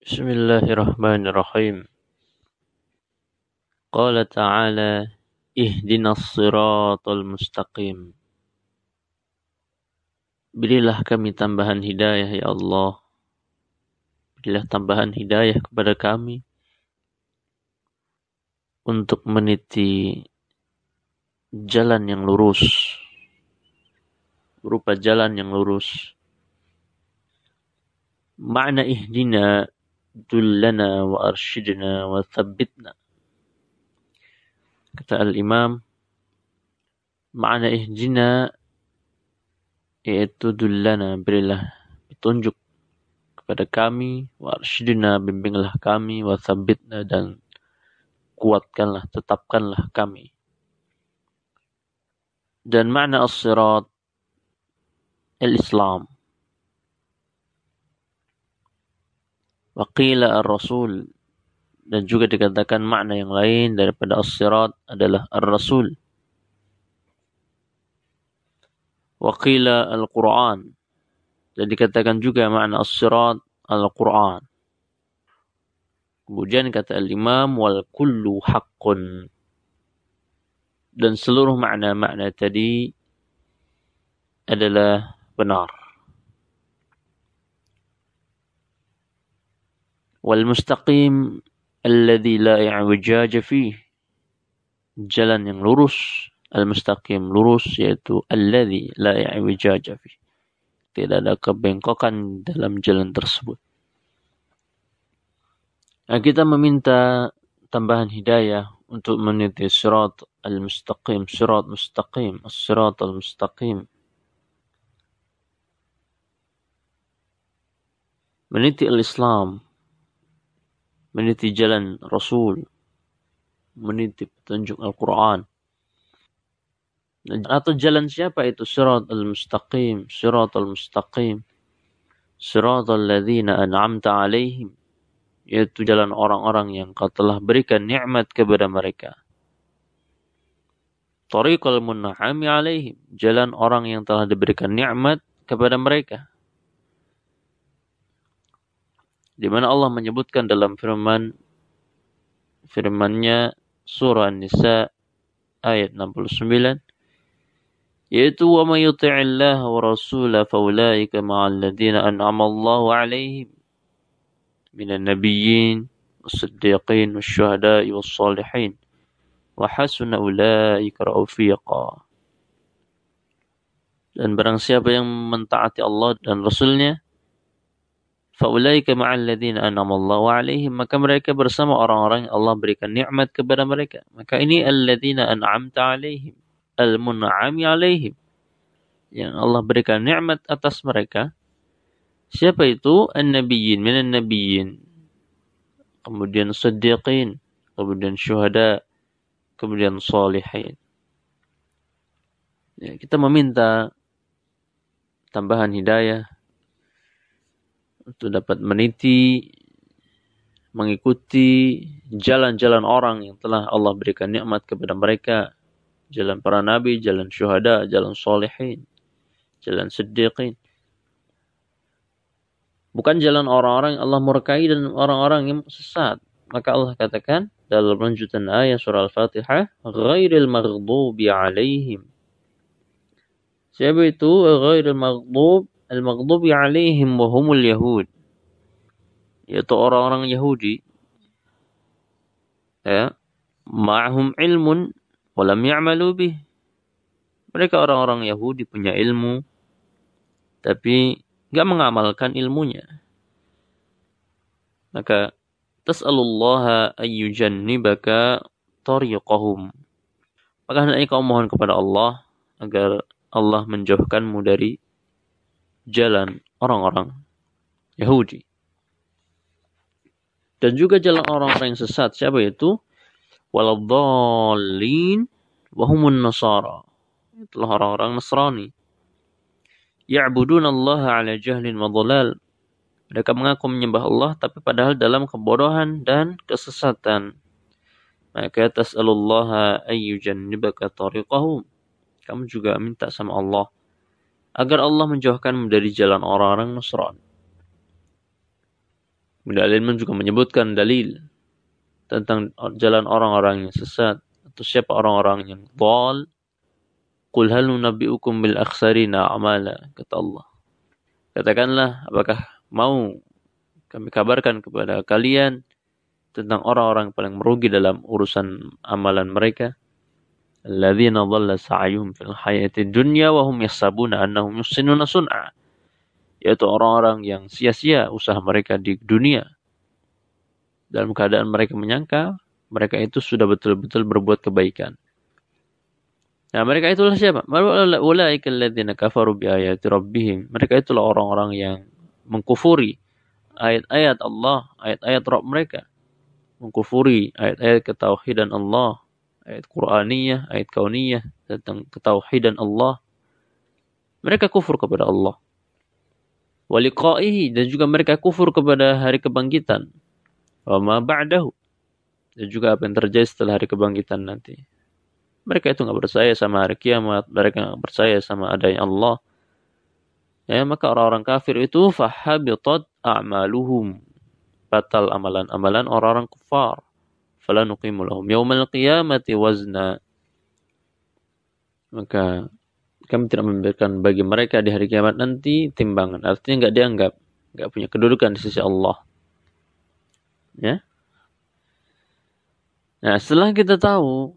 Bismillahirrahmanirrahim. Qala ta'ala ihdinas siratal mustaqim. Berilah kami tambahan hidayah ya Allah. Berilah tambahan hidayah kepada kami untuk meniti jalan yang lurus. Berupa jalan yang lurus. Ma'na ihdina dullana wa arshidna wa thabbitna. Kata al-imam, ma'na ihdina yaitu dullana, berilah petunjuk kepada kami, wa arshidna, bimbinglah kami, wa thabbitna, dan kuatkanlah, tetapkanlah kami. Dan makna as-sirat al-Islam. Wa qila ar-rasul, dan juga dikatakan makna yang lain daripada as-sirat adalah ar-rasul. Wa qila al-Quran, dan dikatakan juga makna as-sirat al-Quran. Kemudian kata al-imam, wal kullu haqqun, dan seluruh makna-makna tadi adalah benar. Wal mustaqim alladhi la i'wajaja fih, jalan yang lurus. Al mustaqim, lurus, yaitu alladhi la i'wajaja fih, tidak ada kebengkokan dalam jalan tersebut. Nah, kita meminta tambahan hidayah untuk meniti sirat al-mustaqim, sirat mustaqim, as-sirat al-mustaqim. Meniti al-Islam, meniti jalan Rasul, meniti petunjuk Al-Quran. Atau jalan siapa itu? Sirat al-mustaqim, sirat al-mustaqim, sirat al-ladhina an'amta alaihim, yaitu jalan orang-orang yang kau telah berikan nikmat kepada mereka. Tariqal mun'ami alaihim, jalan orang yang telah diberikan nikmat kepada mereka. Di mana Allah menyebutkan dalam firman-Nya surah An-Nisa ayat 69, yaitu wa may yuti'illaha wa rasulahu fa ulaika ma'al ladzina an'ama Allahu 'alaihim minan nabiyyin was-siddiqin wasyuhada'i was-shalihin wa hasuna ulaika rafiqa. Dan barang siapa yang mentaati Allah dan Rasulnya, faulaika ma'al ladzina an'ama Allahu 'alaihim, maka mereka bersama orang-orang yang Allah berikan nikmat kepada mereka. Maka ini alladzina an'amta 'alaihim, al-mun'ami 'alaihim, yang Allah berikan nikmat atas mereka. Siapa itu? An-nabiyyin, minan nabiyyin, kemudian siddiqin, kemudian syuhada, kemudian shalihin. Ya, kita meminta tambahan hidayah untuk dapat meniti, mengikuti jalan-jalan orang yang telah Allah berikan nikmat kepada mereka. Jalan para nabi, jalan syuhada, jalan shalihin, jalan siddiqin. Bukan jalan orang-orang yang Allah murkai dan orang-orang yang sesat. Maka Allah katakan dalam lanjutan ayat surah Al-Fatihah, ghairil maghdubi alaihim. Siapa itu ghairil maghdub? Al-maghdubi alaihim wa humul yahud, yaitu orang-orang Yahudi, ya, ma'hum ilmun wa lam ya'malu bih. Mereka orang-orang Yahudi punya ilmu tapi enggak mengamalkan ilmunya. Maka tas'alullaha ayyujannibaka tariqahum, maka hendaknya kau mohon kepada Allah agar Allah menjauhkanmu dari jalan orang-orang Yahudi. Dan juga jalan orang-orang yang sesat. Siapa itu? Waladhdallin wa humun nasara, itulah orang-orang Nasrani. Ya'budunallaha ala jahlin wa dhalal, mereka mengaku menyembah Allah tapi padahal dalam kebodohan dan kesesatan. Maka tas'alullaha ayyujannibaka tariqahum, kamu juga minta sama Allah agar Allah menjauhkanmu dari jalan orang-orang Nasrani. Al-Imam juga menyebutkan dalil tentang jalan orang-orang yang sesat atau siapa orang-orang yang dhal. Qul hal nunabbi'ukum bil akhsarina a'mala, kata Allah. Katakanlah, apakah mau kami kabarkan kepada kalian tentang orang-orang paling merugi dalam urusan amalan mereka? Alladzina dhalla sa'yuhum fil hayatid dunya wa hum yahsabuna annahum yuhsinuna sun'a. Yaitu orang-orang yang sia-sia usaha mereka di dunia. Dalam keadaan mereka menyangka mereka itu sudah betul-betul berbuat kebaikan. Nah, mereka itulah siapa? Ulaika alladzina kafaru bi ayati rabbihim. Mereka itulah orang-orang yang mengkufuri ayat-ayat Allah, ayat-ayat Rabb mereka. Mengkufuri ayat-ayat ketauhidan Allah, ayat Qur'aniyah, ayat kauniyah tentang ketauhidan Allah. Mereka kufur kepada Allah. Wa liqa'ihi, dan juga mereka kufur kepada hari kebangkitan. Wa ma ba'dahu, dan juga apa yang terjadi setelah hari kebangkitan nanti. Mereka itu nggak percaya sama hari kiamat, mereka nggak percaya sama adanya Allah. Ya, maka orang-orang kafir itu fahabitat a'maluhum, batal amalan-amalan orang-orang kafir. Fala nuqimu lahum yaumal qiyamati wazna. Maka kami tidak memberikan bagi mereka di hari kiamat nanti timbangan. Artinya nggak dianggap, nggak punya kedudukan di sisi Allah. Ya. Nah, setelah kita tahu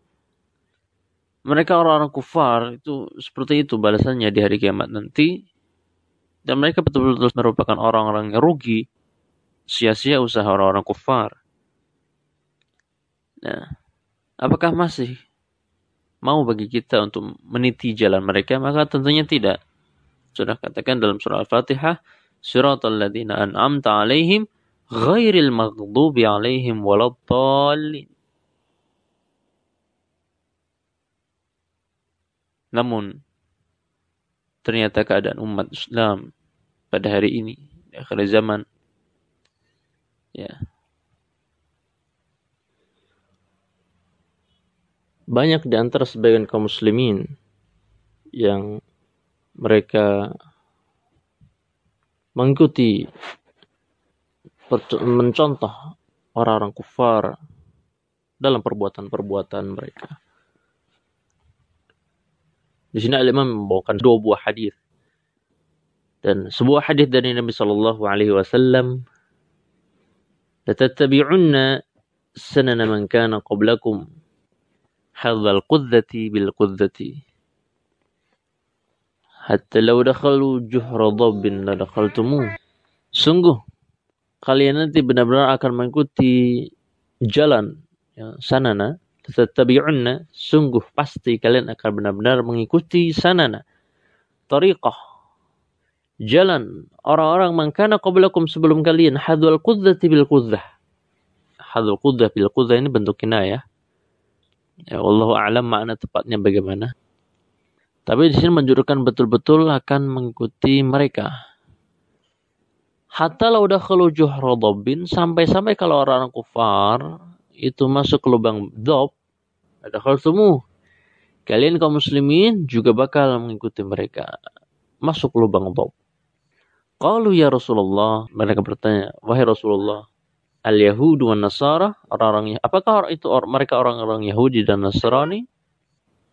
mereka orang-orang kufar itu seperti itu balasannya di hari kiamat nanti, dan mereka betul-betul merupakan orang-orang yang rugi, sia-sia usaha orang-orang kufar. Nah, apakah masih mau bagi kita untuk meniti jalan mereka? Maka tentunya tidak. Sudah katakan dalam surah Al-Fatihah, siratal ladzina an'amta 'alaihim ghairil maghdubi 'alaihim waladdallin. Namun ternyata keadaan umat Islam pada hari ini di akhir zaman, ya, banyak di antara sebagian kaum muslimin yang mereka mengikuti, mencontoh orang-orang kufar dalam perbuatan-perbuatan mereka. Di sini Al-Imam membawakan 2 buah hadis. Dan sebuah hadis dari Nabi sallallahu alaihi wasallam, "Latattabi'unna sanana man kana qablakum, hadzal qudzati bil qudzati. Hatta law dakhalu juhra dhabbin la dakhaltumuh." Sungguh kalian nanti benar-benar akan mengikuti jalan, ya, sanana. Tatabi'unna, sungguh pasti kalian akan benar-benar mengikuti sanana, tariqah, jalan orang-orang man kana qablakum sebelum kalian, hadwal qudzati bil qudzah. Hadwal qudzah bil qudzah ini bentuk kinayah. Ya, wallahu a'lam makna tepatnya bagaimana. Tapi di sini menunjukkan betul-betul akan mengikuti mereka. Hatta law dakhalu juhra dhabbin, sampai-sampai kalau orang-orang kufar itu masuk ke lubang dhab, ada khaltumu, kalian kaum muslimin juga bakal mengikuti mereka masuk ke lubang dhab. Qalu ya Rasulullah, mereka bertanya, wahai Rasulullah, al-yahudu wan nasara, orang-orang, apakah itu mereka orang-orang Yahudi dan Nasrani?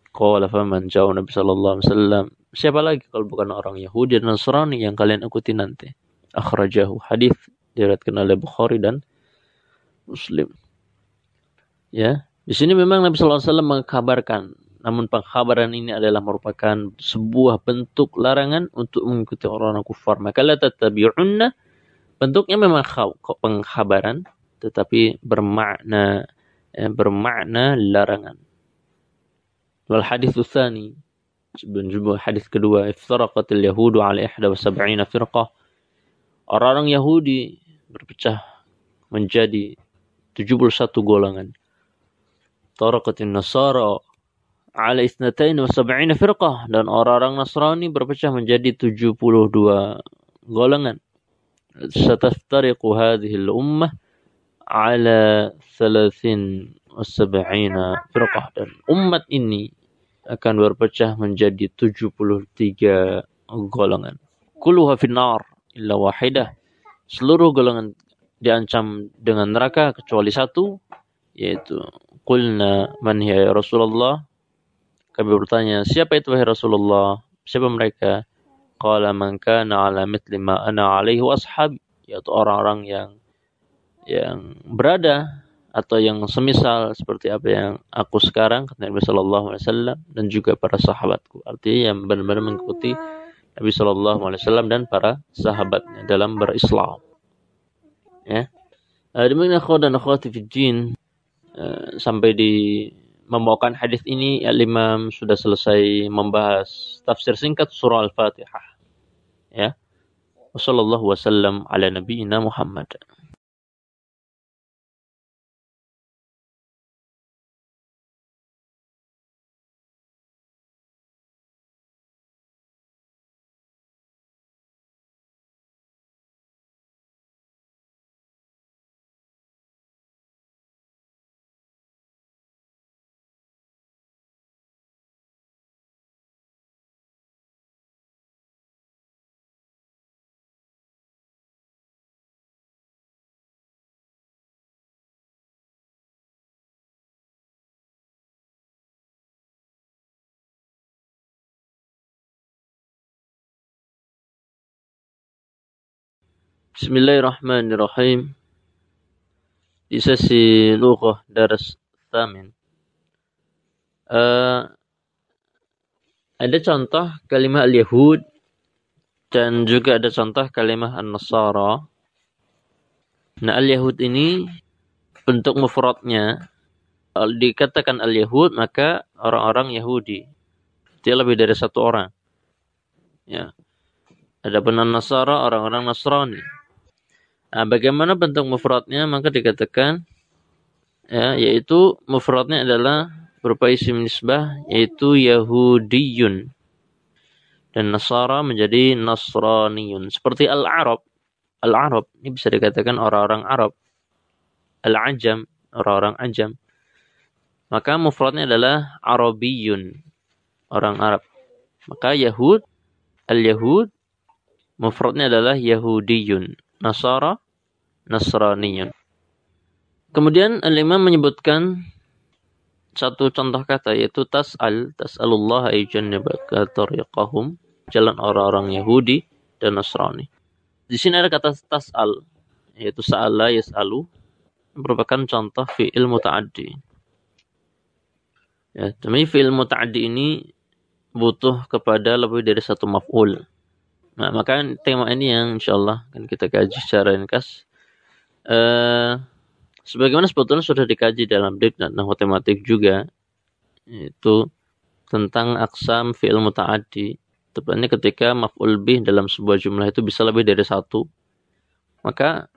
Qala faman, jawab Nabi sallallahu alaihi wasallam, siapa lagi kalau bukan orang Yahudi dan Nasrani yang kalian ikuti nanti? Akhrajahu, hadis diriwayatkan oleh Bukhari dan Muslim. Ya, di sini memang Nabi sallallahu alaihi wasallam mengkabarkan, namun pengkhabaran ini adalah merupakan sebuah bentuk larangan untuk mengikuti orang-orang kufar. Maka la tattabi'unna, bentuknya memang pengkhabaran, tetapi bermakna larangan. Wal hadits tsani, sebuah hadis kedua, iftaraqatil yahudu ala 71 firqah. Orang-orang Yahudi berpecah menjadi 71 golongan. Taraqatin nasara ala 72 firqah, dan orang-orang Nasrani berpecah menjadi 72 golongan. Sataftariqu hadhihi al-ummah ala 73 firqah, dan umat ini akan berpecah menjadi 73 golongan. Kulluha finnar illa wahidah, seluruh golongan diancam dengan neraka kecuali satu, yaitu qulna man hiya ya Rasulullah. Kami bertanya, siapa itu wahai Rasulullah? Siapa mereka? Qala man kana ala mithli ma ana alaihi wa ashabi, yaitu orang-orang yang berada atau yang semisal seperti apa yang aku sekarang, kata Nabi sallallahu alaihi wasallam, dan juga para sahabatku. Artinya yang benar-benar mengikuti Nabi sallallahu alaihi wasallam dan para sahabatnya dalam berislam. Ya. Demikian akhwat dan akhwati fi din, sampai di membawakan hadis ini Al-Imam sudah selesai membahas tafsir singkat surah Al-Fatihah. Ya. Wassallallahu wasallam ala nabiyyina Muhammad. Bismillahirrahmanirrahim. Di sesi lughah daras tsamin, ada contoh kalimat al-Yahud dan juga ada contoh kalimat an-Nasara. Nah, al-Yahud ini bentuk mufradnya, dikatakan al-Yahud maka orang-orang Yahudi. Dia lebih dari satu orang. Ya. Adapun an-Nasara orang-orang Nasrani. Nah, bagaimana bentuk mufradnya? Maka dikatakan, ya, yaitu mufradnya adalah berupa isim nisbah, yaitu Yahudiyun, dan Nasara menjadi Nasraniyun. Seperti Al-Arab. Al-Arab ini bisa dikatakan orang-orang Arab. Al-Ajam, orang-orang Ajam. Maka mufradnya adalah Arabiyun, orang Arab. Maka Yahud, Al-Yahud, mufradnya adalah Yahudiyun. Nasara, Nasraniyun. Kemudian Al-Imam menyebutkan satu contoh kata, yaitu tas'alullah ayyujannibaka tariqahum, jalan orang-orang Yahudi dan Nasrani. Di sini ada kata tas'al, yaitu sa'ala yas'alu, merupakan contoh fi'il muta'addi. Ya, demi fi'il muta'addi ini butuh kepada lebih dari satu maf'ul. Nah, maka tema ini yang insyaallah akan kita kaji secara ringkas. Sebagaimana sebetulnya sudah dikaji dalam bab dan matematik juga, yaitu tentang aqsam fi'il muta'addi. Tepatnya ketika maf'ul bih dalam sebuah jumlah itu bisa lebih dari satu, maka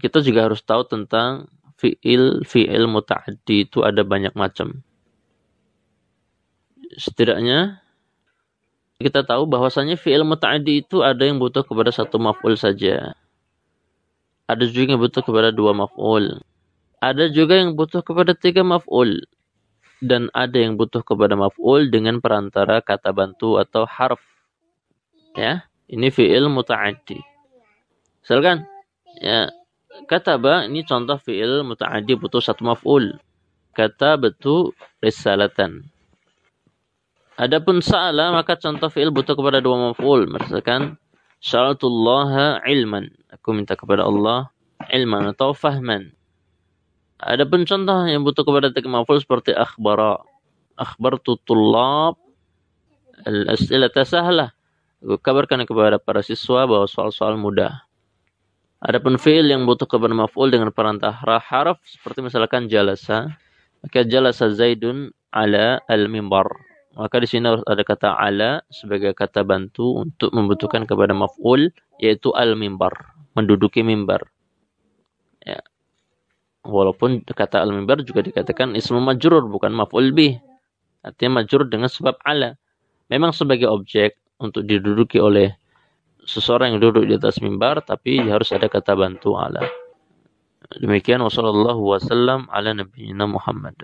kita juga harus tahu tentang fi'il muta'addi itu ada banyak macam. Setidaknya kita tahu bahwasanya fi'il muta'addi itu ada yang butuh kepada satu maf'ul saja. Ada juga yang butuh kepada dua maf'ul. Ada juga yang butuh kepada tiga maf'ul. Dan ada yang butuh kepada maf'ul dengan perantara kata bantu atau harf. Ya, ini fi'il muta'addi. Misalkan, ya, kataba ini contoh fi'il muta'addi butuh satu maf'ul. Katabtu risalatan. Adapun sa'ala maka contoh fi'il butuh kepada dua maf'ul. Misalkan sya'altullaha ilman. Aku minta kepada Allah ilman atau fahman. Adapun contoh yang butuh kepada tiga maf'ul seperti akhbara. Akhbartu tullab al-as'ilata sahlah. Aku kabarkan kepada para siswa bahwa soal-soal mudah. Adapun fi'il yang butuh kepada maf'ul dengan perantara harf seperti misalkan jalasa. Maka jalasa Zaidun ala al-mimbar. Maka di sini harus ada kata ala sebagai kata bantu untuk membutuhkan kepada maf'ul, yaitu al-mimbar, menduduki mimbar. Ya. Walaupun kata al-mimbar juga dikatakan ismu majrur, bukan maf'ul bih. Artinya majrur dengan sebab ala. Memang sebagai objek untuk diduduki oleh seseorang yang duduk di atas mimbar, tapi harus ada kata bantu ala. Demikian, wassallallahu wasallam ala nabiyyina Muhammad.